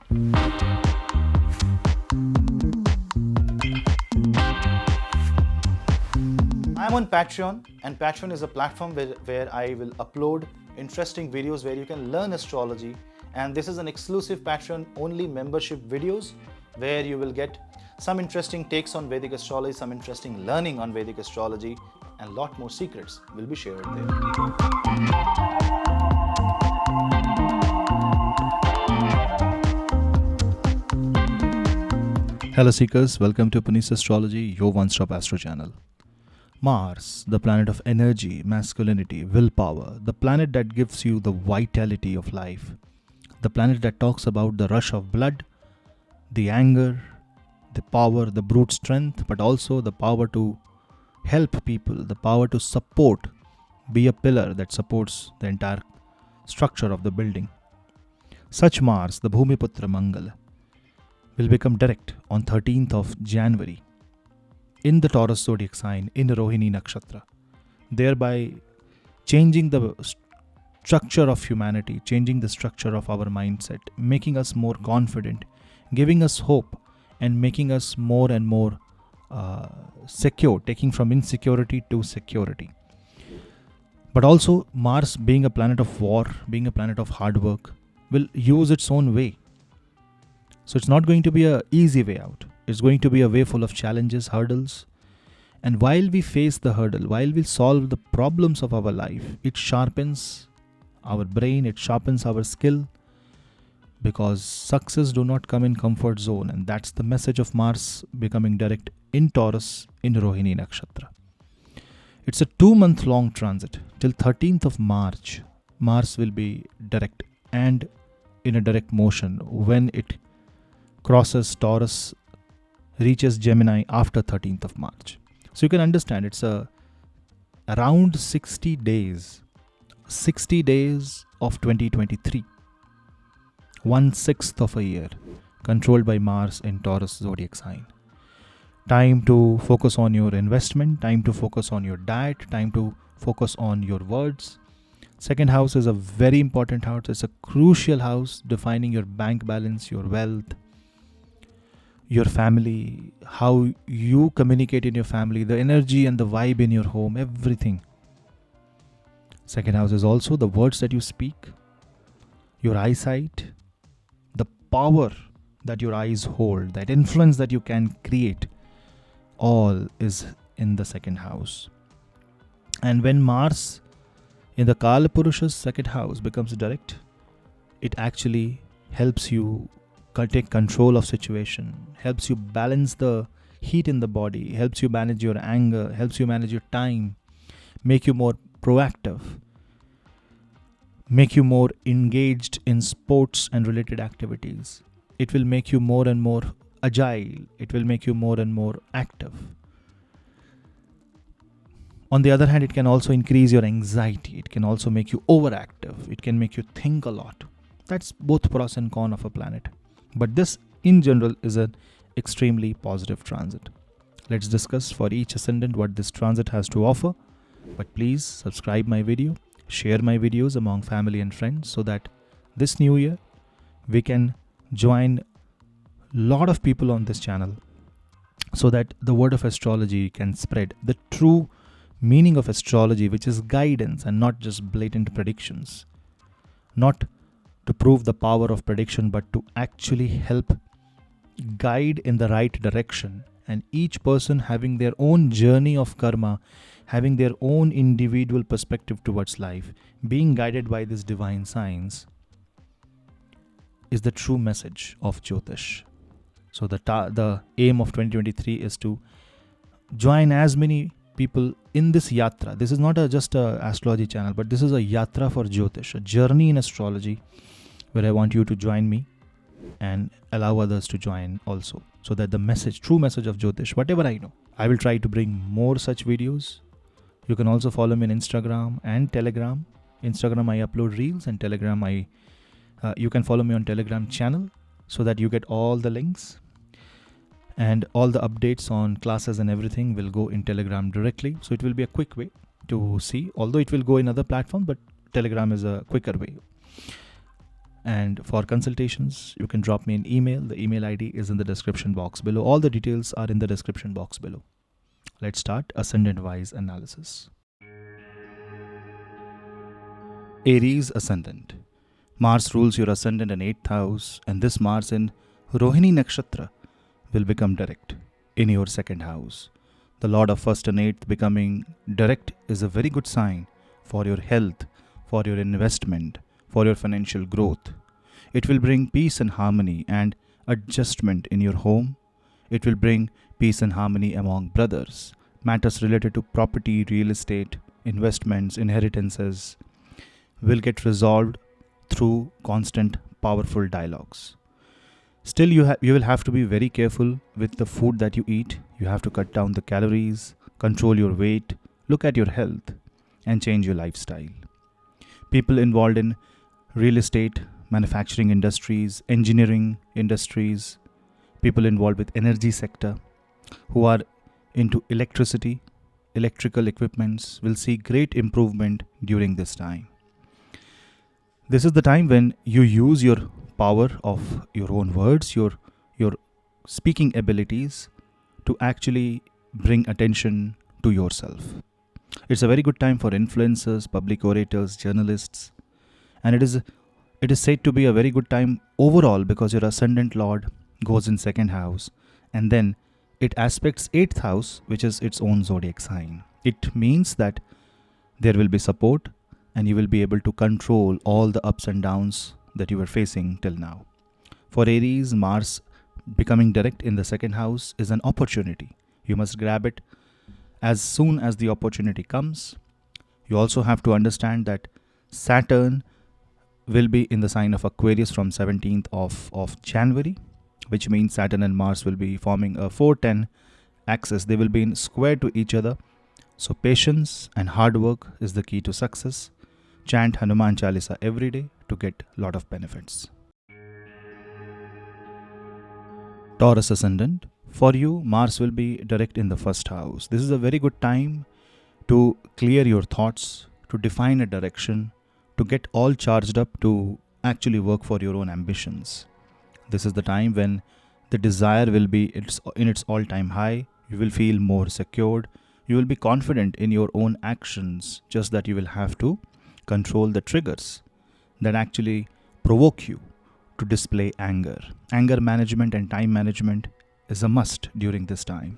I'm on Patreon, and Patreon is a platform where I will upload interesting videos where you can learn astrology. And this is an exclusive Patreon only membership videos where you will get some interesting takes on Vedic astrology, some interesting learning on Vedic astrology, and a lot more secrets will be shared there. Hello Seekers, welcome to Punneit Astrology, your one-stop astro channel. Mars, the planet of energy, masculinity, willpower, the planet that gives you the vitality of life, the planet that talks about the rush of blood, the anger, the power, the brute strength, but also the power to help people, the power to support, be a pillar that supports the entire structure of the building. Such Mars, the Bhumiputra Mangala, will become direct on 13th of January in the Taurus zodiac sign in Rohini Nakshatra, thereby changing the structure of humanity, changing the structure of our mindset, making us more confident, giving us hope, and making us more and more secure, taking from insecurity to security. But also Mars, being a planet of war, being a planet of hard work, will use its own way. So it's not going to be an easy way out. It's going to be a way full of challenges, hurdles. And while we face the hurdle, while we solve the problems of our life, it sharpens our brain, it sharpens our skill, because success do not come in comfort zone. And that's the message of Mars becoming direct in Taurus in Rohini Nakshatra. It's a 2-month long transit till 13th of March. Mars will be direct and in a direct motion when it crosses Taurus, reaches Gemini after 13th of March. So you can understand it's around 60 days of 2023, 1/6 of a year, controlled by Mars in Taurus zodiac sign. Time to focus on your investment, time to focus on your diet, time to focus on your words. Second house is a very important house. It's a crucial house defining your bank balance, your wealth, your family, how you communicate in your family, the energy and the vibe in your home, everything. Second house is also the words that you speak, your eyesight, the power that your eyes hold, that influence that you can create, all is in the second house. And when Mars in the Kala Purusha's second house becomes direct, it actually helps you take control of situation, helps you balance the heat in the body, helps you manage your anger, helps you manage your time, make you more proactive, make you more engaged in sports and related activities. It will make you more and more agile. It will make you more and more active. On the other hand, it can also increase your anxiety. It can also make you overactive. It can make you think a lot. That's both pros and cons of a planet. But this in general is an extremely positive transit. Let's discuss for each ascendant what this transit has to offer. But please subscribe my video, share my videos among family and friends so that this new year we can join a lot of people on this channel so that the word of astrology can spread. The true meaning of astrology, which is guidance and not just blatant predictions. Not to prove the power of prediction, but to actually help guide in the right direction. And each person having their own journey of karma, having their own individual perspective towards life, being guided by this divine science, is the true message of Jyotish. So the aim of 2023 is to join as many people in this yatra. This is not just a astrology channel, but this is a yatra for Jyotish, a journey in astrology, where I want you to join me and allow others to join also, so that the message, true message of Jyotish, whatever I know, I will try to bring more such videos. You can also follow me on Instagram and Telegram. Instagram I upload reels, and Telegram you can follow me on Telegram channel so that you get all the links. And all the updates on classes and everything will go in Telegram directly. So it will be a quick way to see, although it will go in other platforms, but Telegram is a quicker way. And for consultations, you can drop me an email. The email ID is in the description box below. All the details are in the description box below. Let's start ascendant-wise analysis. Aries Ascendant. Mars rules your ascendant in 8th house, and this Mars in Rohini Nakshatra will become direct in your 2nd house. The Lord of 1st and 8th becoming direct is a very good sign for your health, for your investment, for your financial growth. It will bring peace and harmony and adjustment in your home. It will bring peace and harmony among brothers. Matters related to property, real estate, investments, inheritances will get resolved through constant, powerful dialogues. Still, you will have to be very careful with the food that you eat. You have to cut down the calories, control your weight, look at your health, and change your lifestyle. People involved in real estate, manufacturing industries, engineering industries, people involved with energy sector who are into electricity, electrical equipments will see great improvement during this time. This is the time when you use your power of your own words, your speaking abilities to actually bring attention to yourself. It's a very good time for influencers, public orators, journalists, and it is said to be a very good time overall because your ascendant lord goes in 2nd house, and then it aspects 8th house, which is its own zodiac sign. It means that there will be support and you will be able to control all the ups and downs that you were facing till now. For Aries, Mars becoming direct in the 2nd house is an opportunity. You must grab it as soon as the opportunity comes. You also have to understand that Saturn will be in the sign of Aquarius from 17th of January, which means Saturn and Mars will be forming a 4-10 axis. They will be in square to each other. So patience and hard work is the key to success. Chant Hanuman Chalisa every day to get a lot of benefits. Taurus Ascendant. For you, Mars will be direct in the 1st house. This is a very good time to clear your thoughts, to define a direction, to get all charged up to actually work for your own ambitions. This is the time when the desire will be in its all-time high. You will feel more secured. You will be confident in your own actions, just that you will have to control the triggers that actually provoke you to display anger. Anger management and time management is a must during this time.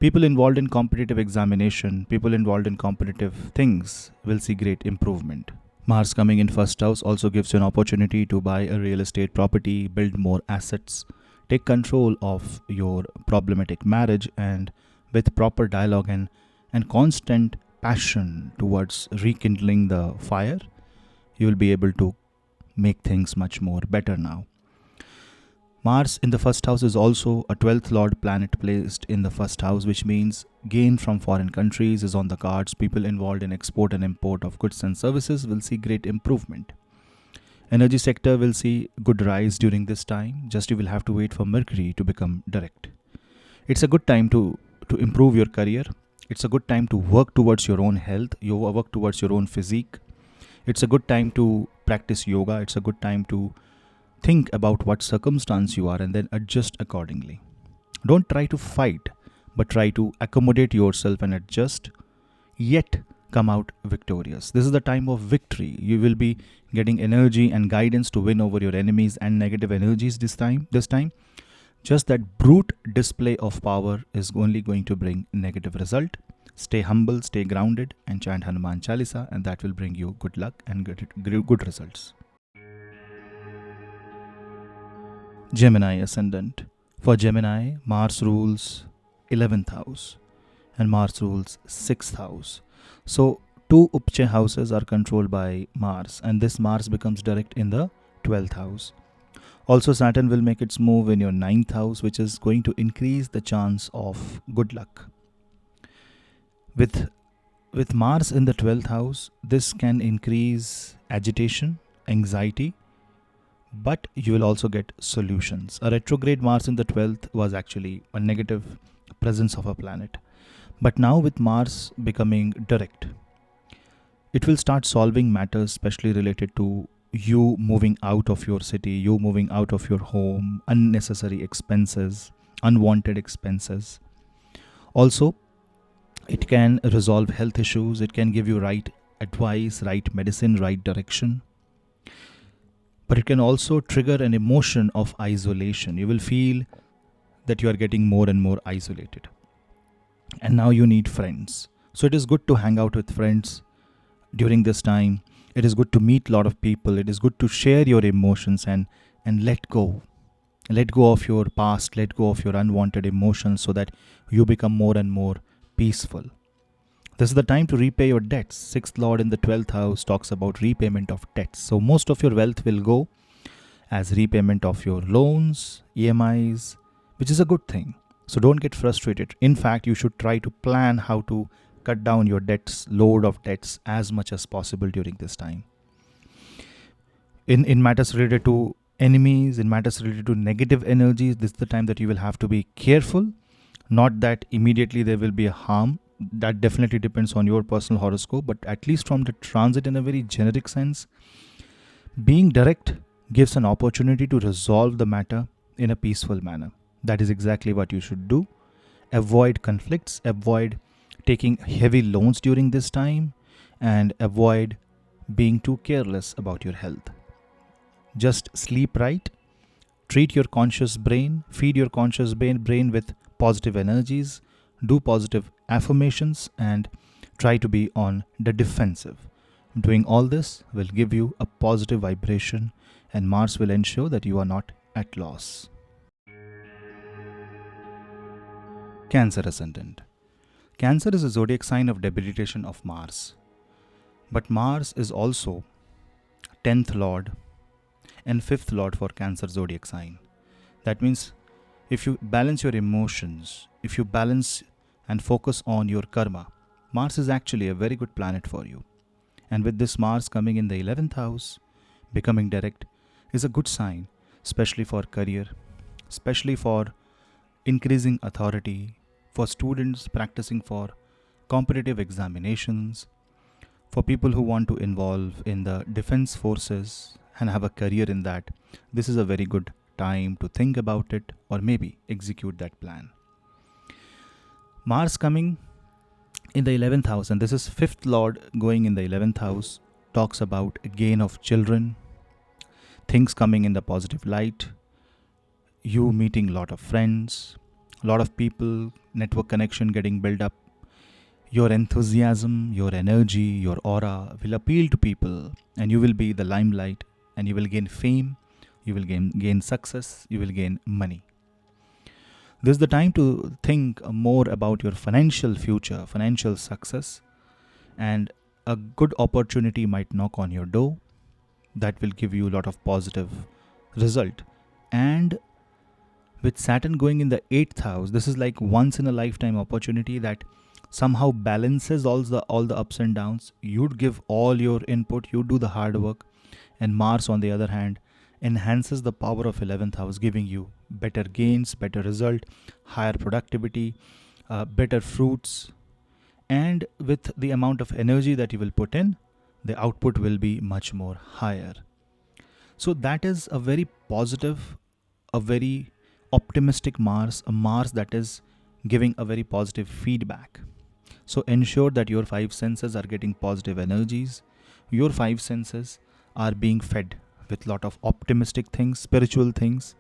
People involved in competitive examination, people involved in competitive things will see great improvement. Mars coming in 1st house also gives you an opportunity to buy a real estate property, build more assets, take control of your problematic marriage, and with proper dialogue and constant passion towards rekindling the fire, you will be able to make things much more better now. Mars in the 1st house is also a 12th lord planet placed in the 1st house, which means gain from foreign countries is on the cards. People involved in export and import of goods and services will see great improvement. Energy sector will see good rise during this time. Just you will have to wait for Mercury to become direct. It's a good time to improve your career. It's a good time to work towards your own health. You work towards your own physique. It's a good time to practice yoga. It's a good time to think about what circumstance you are and then adjust accordingly. Don't try to fight, but try to accommodate yourself and adjust, yet come out victorious. This is the time of victory. You will be getting energy and guidance to win over your enemies and negative energies this time. Just that brute display of power is only going to bring negative result. Stay humble, stay grounded, and chant Hanuman Chalisa, and that will bring you good luck and good results. Gemini Ascendant. For Gemini, Mars rules 11th house and Mars rules 6th house. So 2 Upche houses are controlled by Mars, and this Mars becomes direct in the 12th house. Also, Saturn will make its move in your 9th house, which is going to increase the chance of good luck. With Mars in the 12th house, this can increase agitation, anxiety, but you will also get solutions. A retrograde Mars in the 12th was actually a negative presence of a planet. But now with Mars becoming direct, it will start solving matters especially related to you moving out of your city, you moving out of your home, unnecessary expenses, unwanted expenses. Also, it can resolve health issues, it can give you right advice, right medicine, right direction. But it can also trigger an emotion of isolation. You will feel that you are getting more and more isolated. And now you need friends. So it is good to hang out with friends during this time. It is good to meet a lot of people. It is good to share your emotions and let go. Let go of your past, let go of your unwanted emotions so that you become more and more peaceful. This is the time to repay your debts. Sixth Lord in the 12th house talks about repayment of debts. So most of your wealth will go as repayment of your loans, EMIs, which is a good thing. So don't get frustrated. In fact, you should try to plan how to cut down your debts, load of debts as much as possible during this time. In matters related to enemies, in matters related to negative energies, this is the time that you will have to be careful. Not that immediately there will be a harm. That definitely depends on your personal horoscope, but at least from the transit in a very generic sense, being direct gives an opportunity to resolve the matter in a peaceful manner. That is exactly what you should do. Avoid conflicts, avoid taking heavy loans during this time, and avoid being too careless about your health. Just sleep right, treat your conscious brain, feed your conscious brain with positive energies, do positive affirmations, and try to be on the defensive. Doing all this will give you a positive vibration, and Mars will ensure that you are not at loss. Cancer Ascendant. Cancer is a zodiac sign of debilitation of Mars. But Mars is also 10th Lord and 5th Lord for Cancer zodiac sign. That means if you balance your emotions, if you balance and focus on your karma, Mars is actually a very good planet for you. And with this Mars coming in the 11th house, becoming direct, is a good sign, especially for career, especially for increasing authority, for students practicing for competitive examinations, for people who want to involve in the defense forces and have a career in that. This is a very good time to think about it or maybe execute that plan. Mars coming in the 11th house, and this is 5th Lord going in the 11th house, talks about gain of children, things coming in the positive light, you meeting a lot of friends, a lot of people, network connection getting built up. Your enthusiasm, your energy, your aura will appeal to people, and you will be the limelight, and you will gain fame, you will gain success, you will gain money. This is the time to think more about your financial future, financial success, and a good opportunity might knock on your door that will give you a lot of positive result. And with Saturn going in the 8th house, this is like once in a lifetime opportunity that somehow balances all the ups and downs. You'd give all your input, you do the hard work, and Mars on the other hand enhances the power of 11th house, giving you better gains, better result, higher productivity, better fruits, and with the amount of energy that you will put in, the output will be much more higher. So that is a very positive, a very optimistic Mars, a Mars that is giving a very positive feedback. So ensure that your 5 senses are getting positive energies. Your 5 senses are being fed with a lot of optimistic things, spiritual things.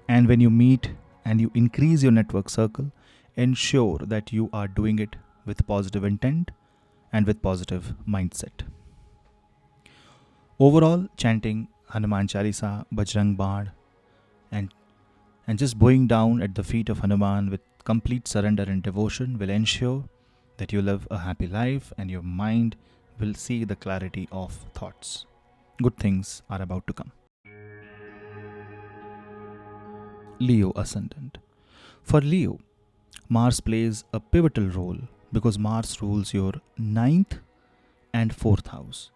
And when you meet and you increase your network circle, ensure that you are doing it with positive intent and with positive mindset. Overall, chanting Hanuman Chalisa, Bajrang Baan, and just bowing down at the feet of Hanuman with complete surrender and devotion will ensure that you live a happy life and your mind will see the clarity of thoughts. Good things are about to come. Leo Ascendant. For Leo, Mars plays a pivotal role because Mars rules your 9th and 4th house.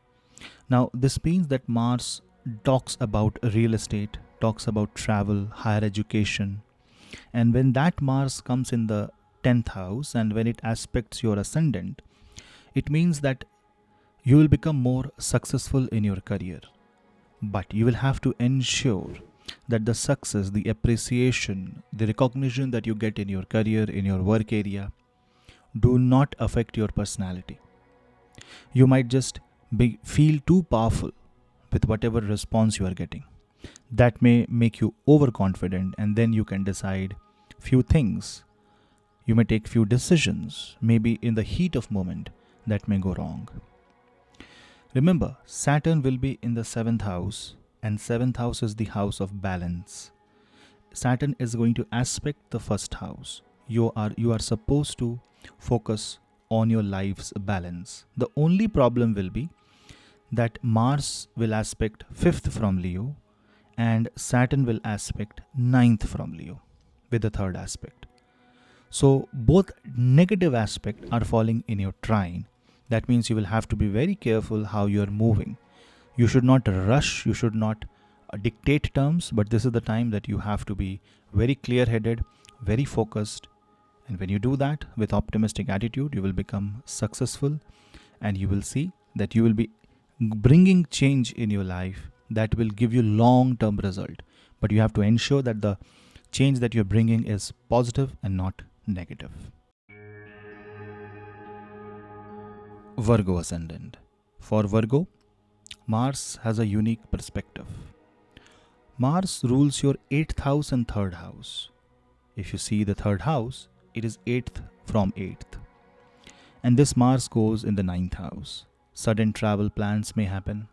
Now, this means that Mars talks about real estate, talks about travel, higher education. And when that Mars comes in the 10th house and when it aspects your ascendant, it means that you will become more successful in your career. But you will have to ensure that the success, the appreciation, the recognition that you get in your career, in your work area, do not affect your personality. You might just feel too powerful with whatever response you are getting. That may make you overconfident, and then you can decide few things. You may take few decisions, maybe in the heat of moment, that may go wrong. Remember, Saturn will be in the 7th house, and 7th house is the house of balance. Saturn is going to aspect the 1st house. You are supposed to focus on your life's balance. The only problem will be that Mars will aspect 5th from Leo and Saturn will aspect 9th from Leo with the 3rd aspect. So both negative aspects are falling in your trine. That means you will have to be very careful how you are moving. You should not rush, you should not dictate terms, but this is the time that you have to be very clear-headed, very focused. And when you do that with optimistic attitude, you will become successful, and you will see that you will be bringing change in your life that will give you long-term result. But you have to ensure that the change that you're bringing is positive and not negative. Virgo Ascendant. For Virgo, Mars has a unique perspective. Mars rules your 8th house and 3rd house. If you see the 3rd house, it is 8th from 8th. And this Mars goes in the 9th house. Sudden travel plans may happen.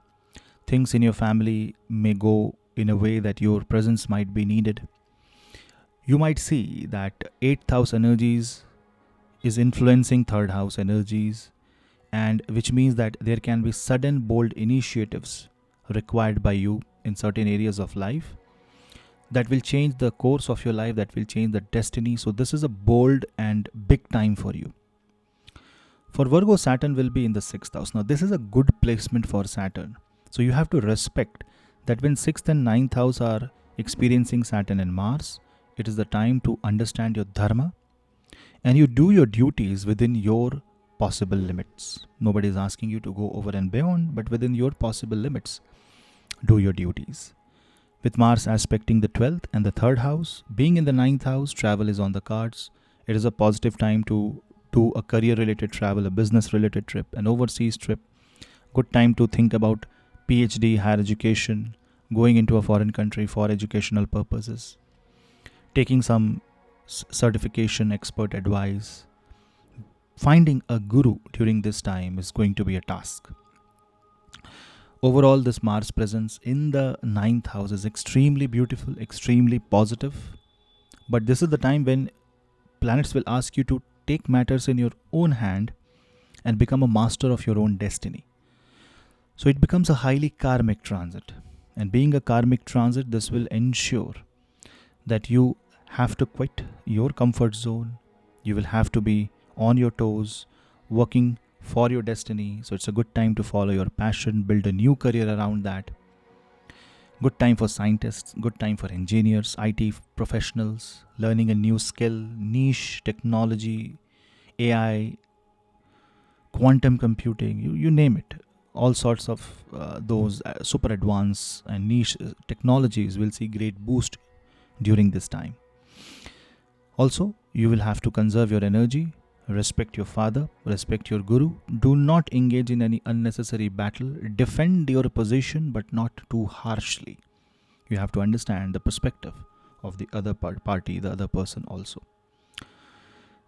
Things in your family may go in a way that your presence might be needed. You might see that 8th house energies is influencing 3rd house energies, and which means that there can be sudden bold initiatives required by you in certain areas of life that will change the course of your life, that will change the destiny. So this is a bold and big time for you. For Virgo, Saturn will be in the 6th house. Now this is a good placement for Saturn. So you have to respect that when 6th and 9th house are experiencing Saturn and Mars, it is the time to understand your dharma and you do your duties within your possible limits. Nobody is asking you to go over and beyond, but within your possible limits, do your duties. With Mars aspecting the 12th and the 3rd house, being in the 9th house, travel is on the cards. It is a positive time to do a career-related travel, a business-related trip, an overseas trip. Good time to think about PhD, higher education, going into a foreign country for educational purposes, taking some certification, expert advice. Finding a guru during this time is going to be a task. Overall, this Mars presence in the 9th house is extremely beautiful, extremely positive. But this is the time when planets will ask you to take matters in your own hand and become a master of your own destiny. So it becomes a highly karmic transit. And being a karmic transit, this will ensure that you have to quit your comfort zone. You will have to be on your toes, working for your destiny. So it's a good time to follow your passion, build a new career around that. Good time for scientists, good time for engineers, IT professionals, learning a new skill, niche, technology, AI, quantum computing, you name it. All sorts of those super advanced and niche technologies will see great boost during this time. Also, you will have to conserve your energy, respect your father, respect your guru. Do not engage in any unnecessary battle. Defend your position, but not too harshly. You have to understand the perspective of the other party, the other person also.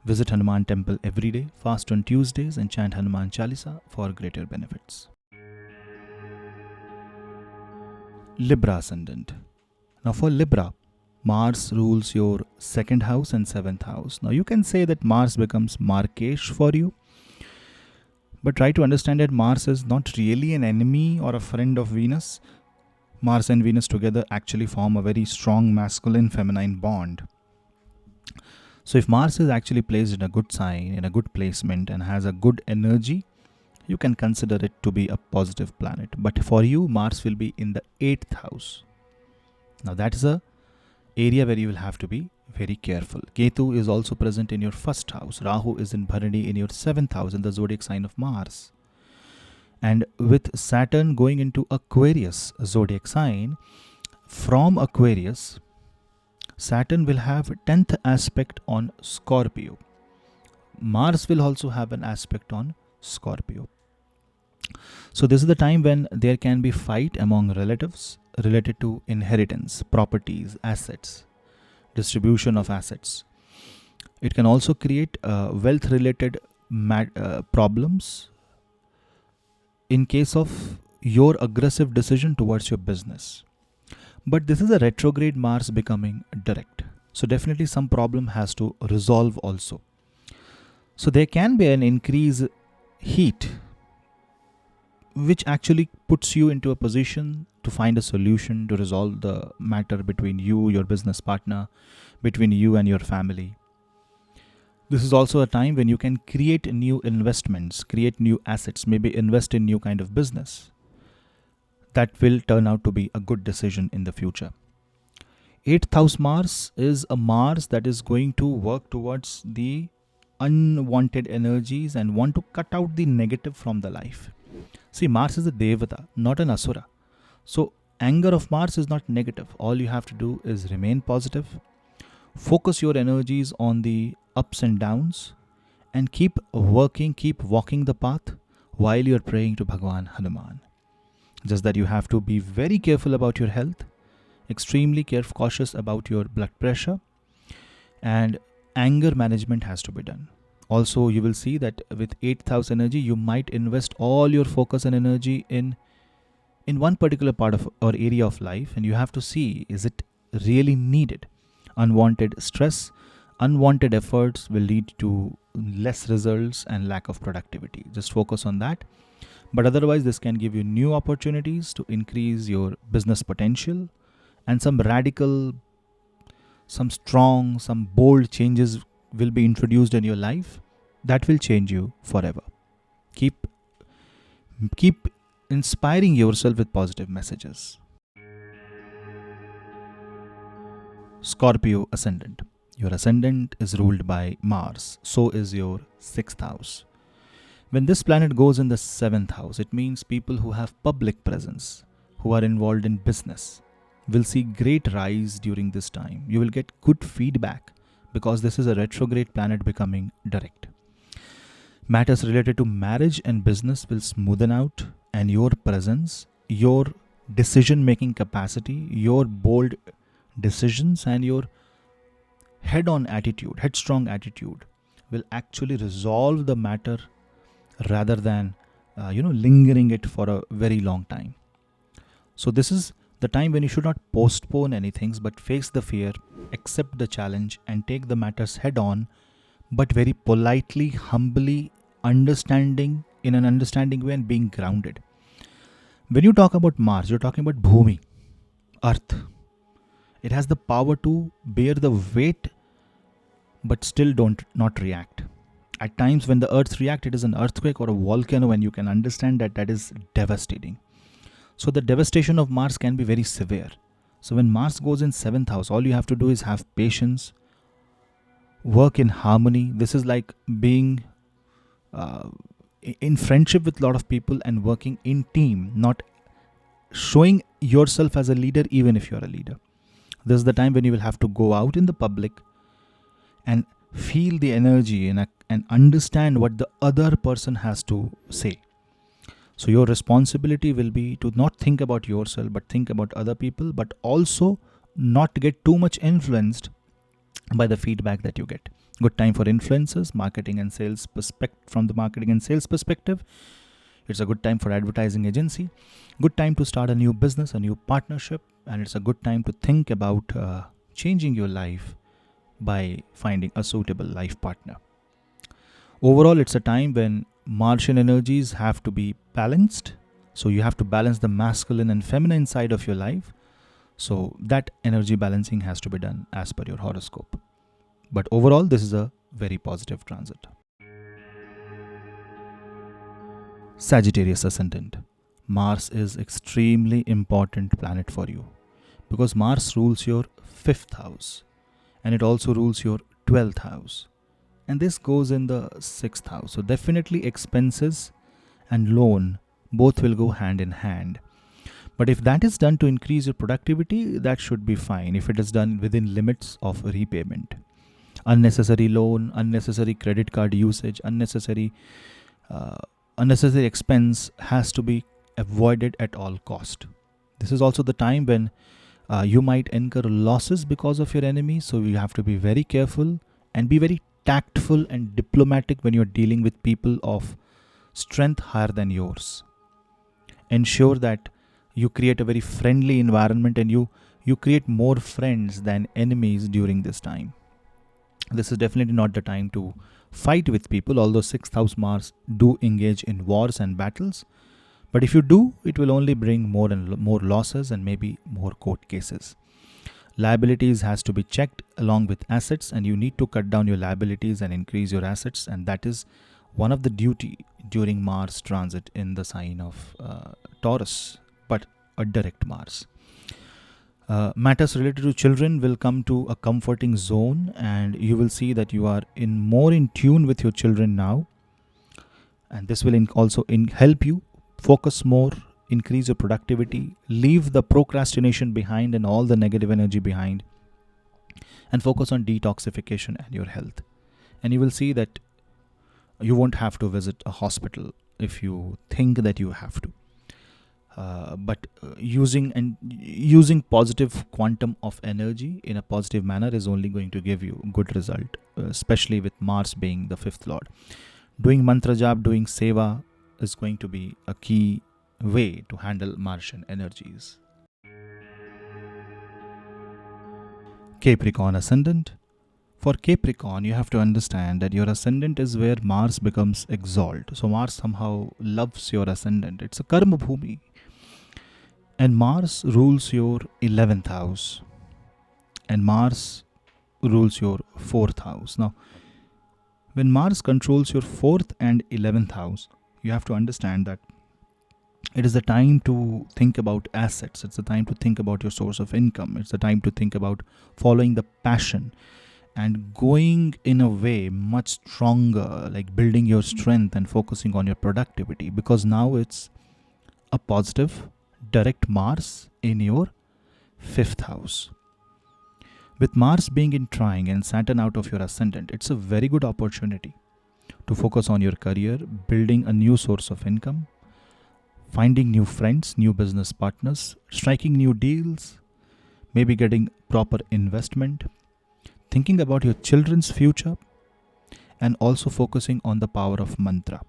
Visit Hanuman temple every day, fast on Tuesdays, and chant Hanuman Chalisa for greater benefits. Libra Ascendant. Now for Libra, Mars rules your 2nd house and 7th house. Now you can say that Mars becomes Markesh for you, but try to understand that Mars is not really an enemy or a friend of Venus. Mars and Venus together actually form a very strong masculine-feminine bond. So if Mars is actually placed in a good sign, in a good placement, and has a good energy, you can consider it to be a positive planet. But for you, Mars will be in the 8th house. Now that is a area where you will have to be very careful. Ketu is also present in your 1st house. Rahu is in Bharani in your 7th house in the zodiac sign of Mars. And with Saturn going into Aquarius zodiac sign, from Aquarius, Saturn will have 10th aspect on Scorpio. Mars will also have an aspect on Scorpio. So this is the time when there can be fight among relatives related to inheritance, properties, assets, distribution of assets. It can also create wealth related problems in case of your aggressive decision towards your business. But this is a retrograde Mars becoming direct. So definitely some problem has to resolve also. So there can be an increased heat which actually puts you into a position to find a solution to resolve the matter between you, your business partner, between you and your family. This is also a time when you can create new investments, create new assets, maybe invest in new kind of business. That will turn out to be a good decision in the future. 8th house Mars is a Mars that is going to work towards the unwanted energies and want to cut out the negative from the life. See, Mars is a Devata, not an Asura. So, anger of Mars is not negative. All you have to do is remain positive, focus your energies on the ups and downs, and keep working, keep walking the path while you're praying to Bhagwan Hanuman. Just that you have to be very careful about your health, extremely cautious about your blood pressure, and anger management has to be done. Also, you will see that with 8th house energy, you might invest all your focus and energy in one particular part of or area of life, and you have to see, is it really needed? Unwanted stress, unwanted efforts will lead to less results and lack of productivity. Just focus on that. But otherwise, this can give you new opportunities to increase your business potential, and some radical, some strong, some bold changes will be introduced in your life that will change you forever. Keep inspiring yourself with positive messages. Scorpio Ascendant. Your ascendant is ruled by Mars. So is your 6th house. When this planet goes in the 7th house, it means people who have public presence, who are involved in business, will see great rise during this time. You will get good feedback because this is a retrograde planet becoming direct. Matters related to marriage and business will smoothen out, and your presence, your decision-making capacity, your bold decisions, and your head-on attitude, headstrong attitude will actually resolve the matter rather than lingering it for a very long time. So this is the time when you should not postpone anything but face the fear, accept the challenge, and take the matters head on, but very politely, humbly, in an understanding way, and being grounded. When you talk about Mars, you're talking about Bhumi, Earth. It has the power to bear the weight but still not react. At times when the earth reacts, it is an earthquake or a volcano, and you can understand that is devastating. So the devastation of Mars can be very severe. So when Mars goes in 7th house, all you have to do is have patience, work in harmony. This is like being in friendship with a lot of people and working in team, not showing yourself as a leader even if you're a leader. This is the time when you will have to go out in the public and feel the energy and understand what the other person has to say. So your responsibility will be to not think about yourself but think about other people, but also not get too much influenced by the feedback that you get. Good time for influencers, marketing and sales from the marketing and sales perspective. It's a good time for advertising agency. Good time to start a new business, a new partnership, and it's a good time to think about changing your life by finding a suitable life partner. Overall, it's a time when Martian energies have to be balanced. So you have to balance the masculine and feminine side of your life. So that energy balancing has to be done as per your horoscope. But overall, this is a very positive transit. Sagittarius Ascendant. Mars is extremely important planet for you because Mars rules your 5th house and it also rules your 12th house. And this goes in the 6th house. So definitely expenses and loan Both will go hand in hand. But if that is done to increase your productivity, that should be fine if it is done within limits of repayment. Unnecessary loan, unnecessary credit card usage, unnecessary expense has to be avoided at all cost. This is also the time when you might incur losses because of your enemy, so you have to be very careful and be very tactful and diplomatic when you're dealing with people of strength higher than yours. Ensure that you create a very friendly environment and you create more friends than enemies during this time. This is definitely not the time to fight with people, although 6th house Mars do engage in wars and battles. But if you do, it will only bring more and more losses and maybe more court cases. Liabilities has to be checked along with assets, and you need to cut down your liabilities and increase your assets, and that is one of the duty during Mars transit in the sign of Taurus, but a direct Mars. Matters related to children will come to a comforting zone, and you will see that you are more in tune with your children now, and this will also help you focus more, increase your productivity, leave the procrastination behind and all the negative energy behind, and focus on detoxification and your health. And you will see that you won't have to visit a hospital if you think that you have to. But using positive quantum of energy in a positive manner is only going to give you good result, especially with Mars being the 5th lord. Doing mantra jap, doing seva is going to be a key way to handle Martian energies. Capricorn ascendant. For Capricorn, you have to understand that your ascendant is where Mars becomes exalted. So Mars somehow loves your ascendant. It's a karma bhumi. And Mars rules your 11th house. And Mars rules your 4th house. Now, when Mars controls your 4th and 11th house, you have to understand that it is the time to think about assets. It's the time to think about your source of income. It's the time to think about following the passion and going in a way much stronger, like building your strength and focusing on your productivity, because now it's a positive direct Mars in your 5th house. With Mars being in trine and Saturn out of your ascendant, it's a very good opportunity to focus on your career, building a new source of income, finding new friends, new business partners, striking new deals, maybe getting proper investment, thinking about your children's future, and also focusing on the power of mantra.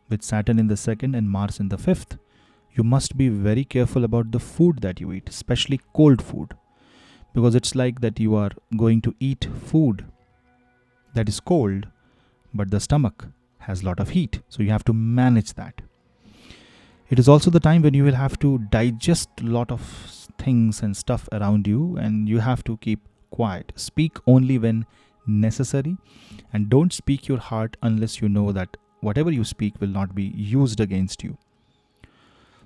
With Saturn in the 2nd and Mars in the 5th, you must be very careful about the food that you eat, especially cold food, because it's like that you are going to eat food that is cold, but the stomach has a lot of heat, so you have to manage that. It is also the time when you will have to digest a lot of things and stuff around you, and you have to keep quiet. Speak only when necessary, and don't speak your heart unless you know that whatever you speak will not be used against you.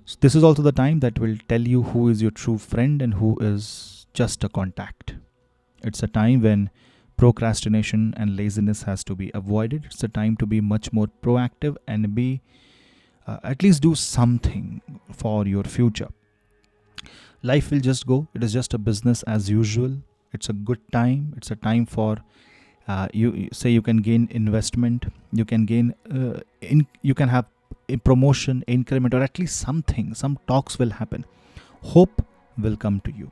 So this is also the time that will tell you who is your true friend and who is just a contact. It's a time when procrastination and laziness has to be avoided. It's a time to be much more proactive and be at least do something for your future. Life will just go. It is just a business as usual. It's a good time. It's a time for you can gain investment. You can gain you can have a promotion, increment, or at least something. Some talks will happen. Hope will come to you.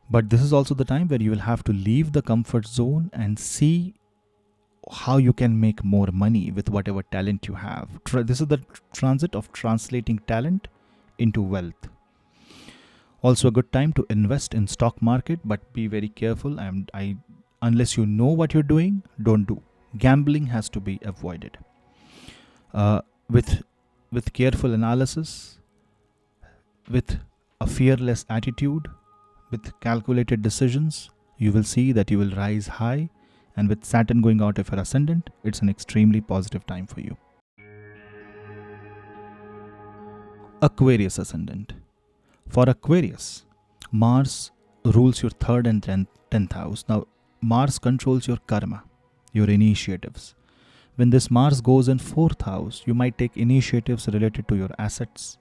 But this is also the time where you will have to leave the comfort zone and see how you can make more money with whatever talent you have. This is the transit of translating talent into wealth. Also a good time to invest in stock market, but be very careful. Unless you know what you're doing, don't do. Gambling has to be avoided. With careful analysis, with a fearless attitude, with calculated decisions, you will see that you will rise high. And with Saturn going out of your ascendant, it's an extremely positive time for you. Aquarius ascendant. For Aquarius, Mars rules your 3rd and 10th house. Now, Mars controls your karma, your initiatives. When this Mars goes in 4th house, you might take initiatives related to your assets.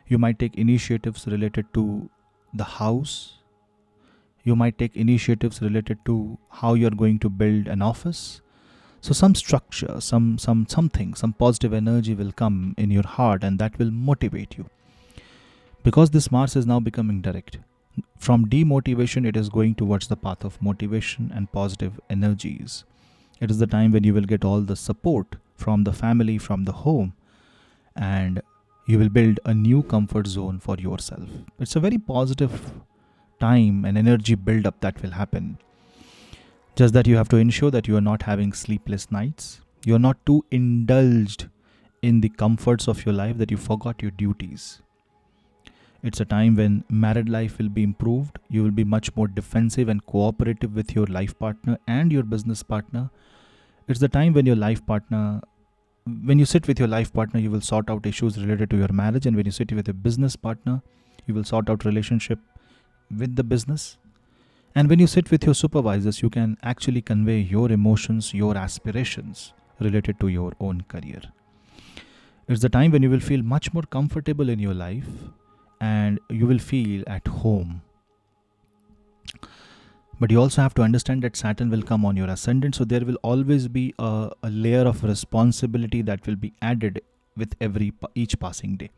You might take initiatives related to the house. You might take initiatives related to how you're going to build an office. So some structure, something, some positive energy will come in your heart, and that will motivate you. Because this Mars is now becoming direct, from demotivation it is going towards the path of motivation and positive energies. It is the time when you will get all the support from the family, from the home, and you will build a new comfort zone for yourself. It's a very positive time and energy build-up that will happen. Just that you have to ensure that you are not having sleepless nights. You are not too indulged in the comforts of your life that you forgot your duties. It's a time when married life will be improved. You will be much more defensive and cooperative with your life partner and your business partner. It's the time when when you sit with your life partner, you will sort out issues related to your marriage. And when you sit with a business partner, you will sort out relationship with the business. And when you sit with your supervisors, you can actually convey your emotions, your aspirations related to your own career. It's the time when you will feel much more comfortable in your life and you will feel at home. But you also have to understand that Saturn will come on your ascendant, so there will always be a layer of responsibility that will be added with each passing day.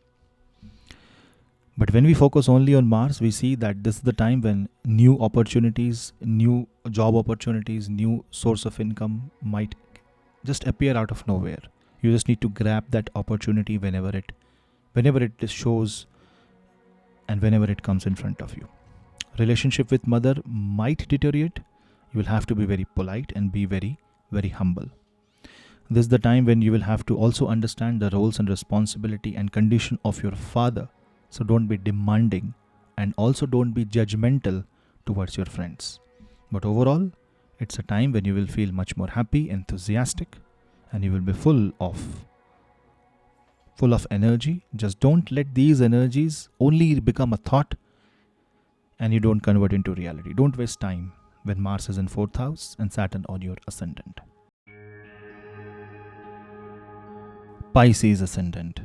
But when we focus only on Mars, we see that this is the time when new opportunities, new job opportunities, new source of income might just appear out of nowhere. You just need to grab that opportunity whenever it shows and whenever it comes in front of you. Relationship with mother might deteriorate. You will have to be very polite and be very, very humble. This is the time when you will have to also understand the roles and responsibility and condition of your father. So don't be demanding and also don't be judgmental towards your friends. But overall, it's a time when you will feel much more happy, enthusiastic, and you will be full of energy. Just don't let these energies only become a thought and you don't convert into reality. Don't waste time when Mars is in 4th house and Saturn on your ascendant. Pisces ascendant.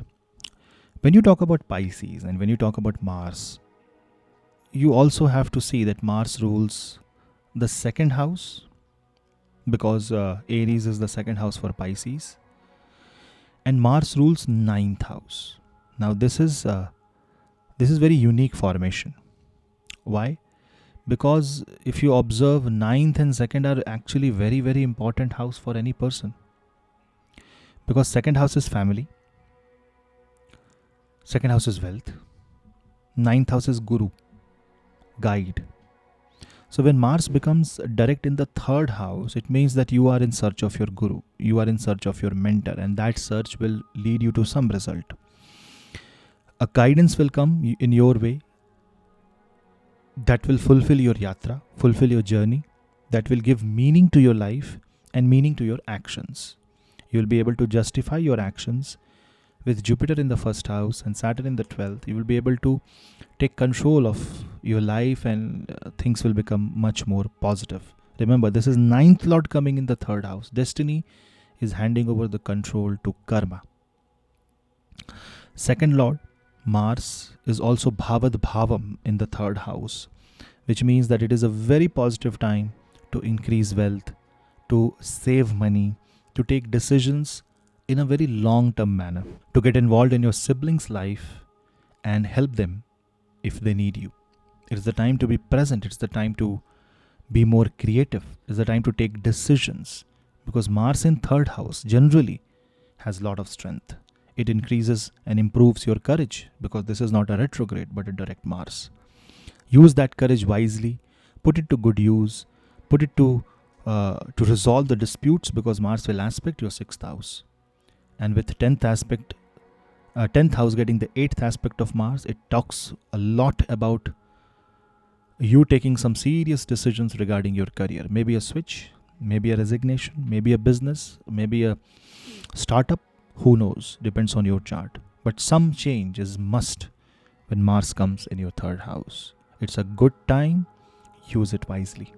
When you talk about Pisces and when you talk about Mars, you also have to see that Mars rules the 2nd house, because Aries is the 2nd house for Pisces, and Mars rules 9th house. Now this is very unique formation. Why? Because if you observe, 9th and 2nd are actually very, very important house for any person. Because 2nd house is family, 2nd house is wealth, 9th house is guru, guide. So when Mars becomes direct in the 3rd house, it means that you are in search of your guru, you are in search of your mentor, and that search will lead you to some result. A guidance will come in your way that will fulfill your yatra, fulfill your journey, that will give meaning to your life and meaning to your actions. You will be able to justify your actions. With Jupiter in the 1st house and Saturn in the 12th, you will be able to take control of your life and things will become much more positive. Remember, this is 9th Lord coming in the 3rd house. Destiny is handing over the control to karma. 2nd Lord, Mars, is also Bhavad Bhavam in the 3rd house, which means that it is a very positive time to increase wealth, to save money, to take decisions in a very long-term manner, to get involved in your siblings' life and help them if they need you. It's the time to be present. It's the time to be more creative. It's the time to take decisions, because Mars in 3rd house generally has a lot of strength. It increases and improves your courage, because this is not a retrograde but a direct Mars. Use that courage wisely, put it to good use, put it to resolve the disputes, because Mars will aspect your 6th house. And with 10th house getting the 8th aspect of Mars, it talks a lot about you taking some serious decisions regarding your career. Maybe a switch, maybe a resignation, maybe a business, maybe a startup. Who knows? Depends on your chart. But some change is must when Mars comes in your 3rd house. It's a good time. Use it wisely.